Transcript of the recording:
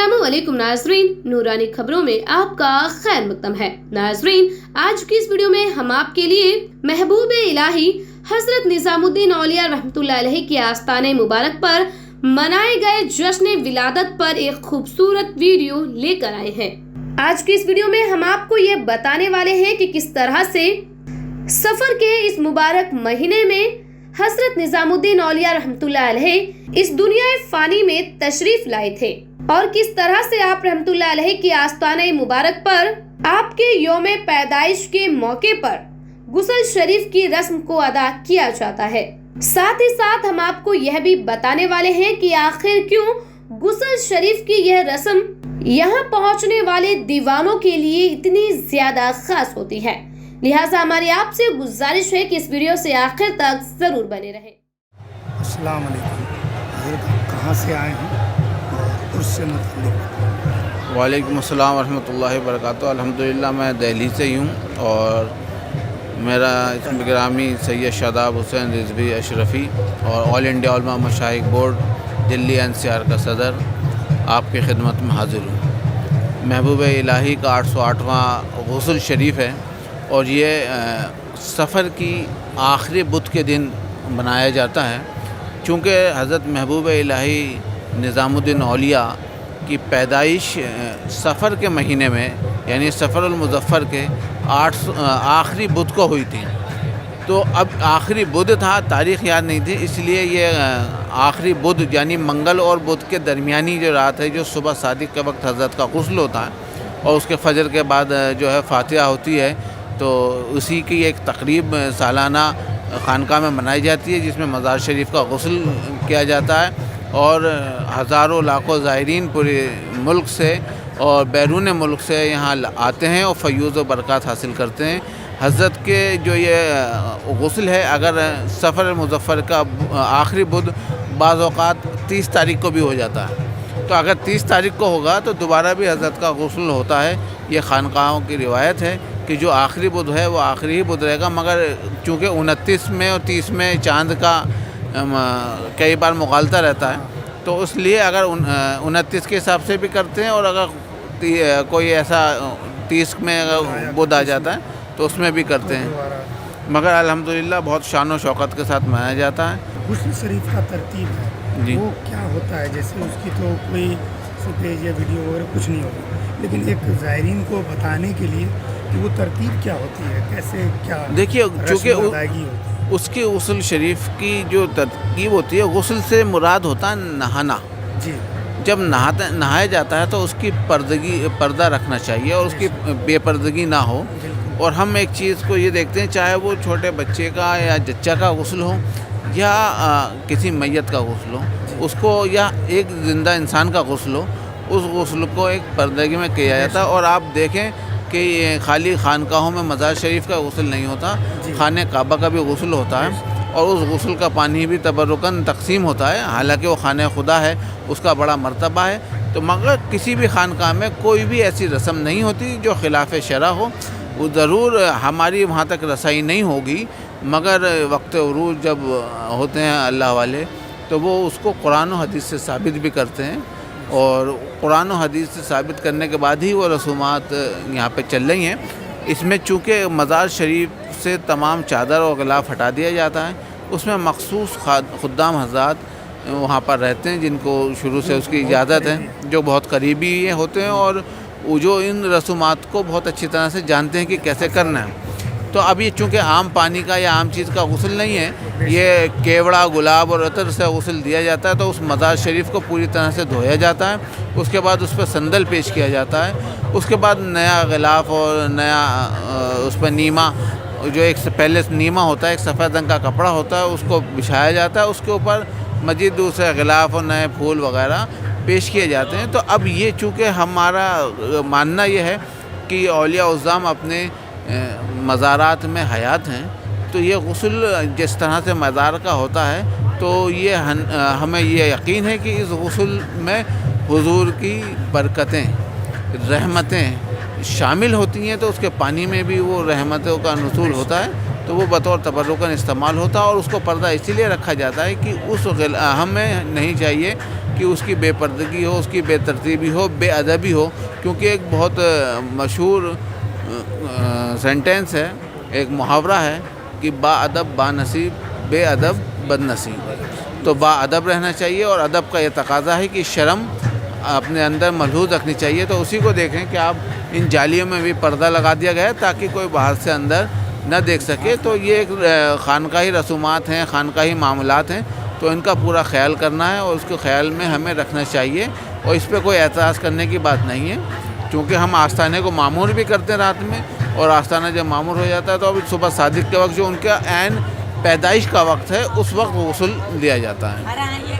अस्सलामुअलैकुम नाज़रीन, नूरानी खबरों में आपका खैर मकदम है। नाज़रीन, आज की इस वीडियो में हम आपके लिए महबूब इलाही हजरत निजामुद्दीन औलिया रहमतुल्लाह अलैहि की आस्ताने मुबारक पर मनाए गए जश्न विलादत पर एक खूबसूरत वीडियो लेकर आए हैं। आज की इस वीडियो में हम आपको ये बताने वाले हैं कि किस तरह से सफर के इस मुबारक महीने में हजरत निजामुद्दीन औलिया रहमतुल्लाह अलैहि इस दुनिया फानी में तशरीफ लाए थे और किस तरह से आप रहमतुल्लाह अलैहि की आस्ताने मुबारक पर आपके यौम पैदाइश के मौके पर गुस्ल शरीफ की रस्म को अदा किया जाता है। साथ ही साथ हम आपको यह भी बताने वाले हैं कि आखिर क्यों गुस्ल शरीफ की यह रस्म यहाँ पहुँचने वाले दीवानों के लिए इतनी ज्यादा खास होती है। लिहाजा हमारी आपसे गुजारिश है कि इस वीडियो से आखिर तक जरूर बने रहें। अस्सलाम वालेकुम, कहाँ से आए हैं उससे मतलब? वालेकुम अस्सलाम वरहमतुल्लाहि वबरकातुहू। अल्हम्दुलिल्लाह मैं दिल्ली से ही हूँ और मेरा इसमें गिरामी सैयद शादाब हुसैन रिजवी अशरफ़ी और ऑल इंडिया उलमा मशाइख बोर्ड दिल्ली NCR का सदर आपकी खिदमत में हाजिर हूँ। महबूब इलाही का 808वां गुस्ल शरीफ है और ये सफ़र की आखिरी बुध के दिन बनाया जाता है। चूँकि हज़रत महबूब इलाही निज़ामुद्दीन औलिया की पैदाइश सफ़र के महीने में यानी सफ़रुल मुज़फ़्फ़र के आखिरी बुध को हुई थी, तो अब आखिरी बुध था, तारीख़ याद नहीं थी, इसलिए ये आखिरी बुध यानी मंगल और बुध के दरमियानी जो रात है, जो सुबह सादिक के वक्त हज़रत का गुस्ल होता है और उसके फजर के बाद जो है फातिहा होती है, तो उसी की एक तकरीब सालाना खानका में मनाई जाती है जिसमें मज़ार शरीफ का गुस्ल किया जाता है और हज़ारों लाखों ज़ायरीन पूरे मुल्क से और बैरून मुल्क से यहाँ आते हैं और फ़यूज़ व बरक़ात हासिल करते हैं। हज़रत के जो ये गुस्ल है, अगर सफ़र मुज़फ़्फ़र का आखिरी बुध बाज़ औक़ात 30 तारीख़ को भी हो जाता है, तो अगर 30 तारीख़ को होगा तो दोबारा भी हज़रत का गुस्ल होता है। ये खानकाहों की रिवायत है कि जो आखिरी बुध है वो आखिरी ही बुध रहेगा, मगर चूँकि 29 में और 30 में चाँद का कई बार मुग़ालता रहता है, तो इसलिए अगर 29 के हिसाब से भी करते हैं और अगर कोई ऐसा 30 में अगर बुध आ जाता है तो उसमें भी करते हैं, मगर अल्हम्दुलिल्लाह बहुत शान व शौकत के साथ मनाया जाता है। गुस्ल शरीफ का तरतीब है जी, वो क्या होता है? जैसे उसकी तो कोई फुटेज या वीडियो वगैरह कुछ नहीं होगी, लेकिन एक ज़ायरीन को बताने के लिए कि वो तरतीब क्या होती है, कैसे क्या देखिए, चूँकि अदायगी होती है उसकी गुस्ल शरीफ की जो तरकीब होती है, गुस्ल से मुराद होता है नहाना। जी, जब नहाया जाता है तो उसकी पर्दा रखना चाहिए और उसकी बेपर्दगी ना हो। और हम एक चीज़ को ये देखते हैं, चाहे वो छोटे बच्चे का या जच्चा का गुस्ल हो या किसी मैयत का गुस्ल हो, उसको या एक ज़िंदा इंसान का गुस्ल हो, उस गुस्ल को एक पर्दगी में किया जाता है। और आप देखें कि खाली खानकाहों में मज़ार शरीफ का गुस्ल नहीं होता, खाने काबा का भी गुस्ल होता है और उस गुस्ल का पानी भी तबरुकन तकसीम होता है। हालांकि वो खाने खुदा है, उसका बड़ा मर्तबा है, तो मगर किसी भी खानका में कोई भी ऐसी रस्म नहीं होती जो खिलाफ शरा हो। वो ज़रूर हमारी वहाँ तक रसाई नहीं होगी, मगर वक्त उरूज जब होते हैं अल्लाह वाले तो वो उसको कुरान और हदीस से साबित भी करते हैं और कुरान और हदीस से साबित करने के बाद ही वो रसूमात यहाँ पे चल रही हैं। इसमें चूँकि मज़ार शरीफ से तमाम चादर और गिलाफ हटा दिया जाता है, उसमें मखसूस खुद्दाम हज़रात वहाँ पर रहते हैं जिनको शुरू से उसकी इजाज़त है, जो बहुत करीबी होते हैं और वो जो इन रसूमात को बहुत अच्छी तरह से जानते हैं कि कैसे करना है। तो अब ये चूँकि आम पानी का या आम चीज़ का गुस्ल नहीं है, ये केवड़ा, गुलाब और अतर से गुस्ल दिया जाता है, तो उस मज़ार शरीफ को पूरी तरह से धोया जाता है, उसके बाद उस पर संदल पेश किया जाता है, उसके बाद नया गिलाफ और नया उस पर नीमा, जो एक पहले नीमा होता है, एक सफ़ेद रंग का कपड़ा होता है, उसको बिछाया जाता है, उसके ऊपर मज़ीद दूसरे गिलाफ और नए फूल वगैरह पेश किए जाते हैं। तो अब ये चूँकि हमारा मानना ये है कि औलिया उज़्ज़ाम अपने मज़ारात में हयात हैं, तो ये गुस्ल जिस तरह से मज़ार का होता है, तो ये हमें ये यकीन है कि इस गुस्ल में हुजूर की बरकतें, रहमतें शामिल होती हैं, तो उसके पानी में भी वो रहमतों का नुज़ूल होता है, तो वो बतौर तबर्रुकन इस्तेमाल होता है और उसको पर्दा इसीलिए रखा जाता है कि उस हमें नहीं चाहिए کہ اس کی بے پردگی ہو، اس کی بے ترتیبی ہو، بے ادبی ہو. کیونکہ ایک بہت مشہور سینٹینس ہے، ایک محاورہ ہے کہ با ادب با نصیب، بے ادب بد نصیب. تو با ادب رہنا چاہیے، اور ادب کا یہ تقاضا ہے کہ شرم اپنے اندر ملحوظ رکھنی چاہیے. تو اسی کو دیکھیں کہ آپ ان جالیوں میں بھی پردہ لگا دیا گیا ہے تاکہ کوئی باہر سے اندر نہ دیکھ سکے. تو یہ ایک خانقاہی رسومات ہیں، خانقاہی معاملات ہیں، تو ان کا پورا خیال کرنا ہے اور اس کو خیال میں ہمیں رکھنا چاہیے. اور اس پہ کوئی اعتراض کرنے کی بات نہیں ہے، چونکہ ہم آستانے کو معمور بھی کرتے ہیں رات میں، اور آستانہ جب معمور ہو جاتا ہے تو ابھی صبح صادق کے وقت جو ان کا عین پیدائش کا وقت ہے اس وقت غسل دیا جاتا ہے.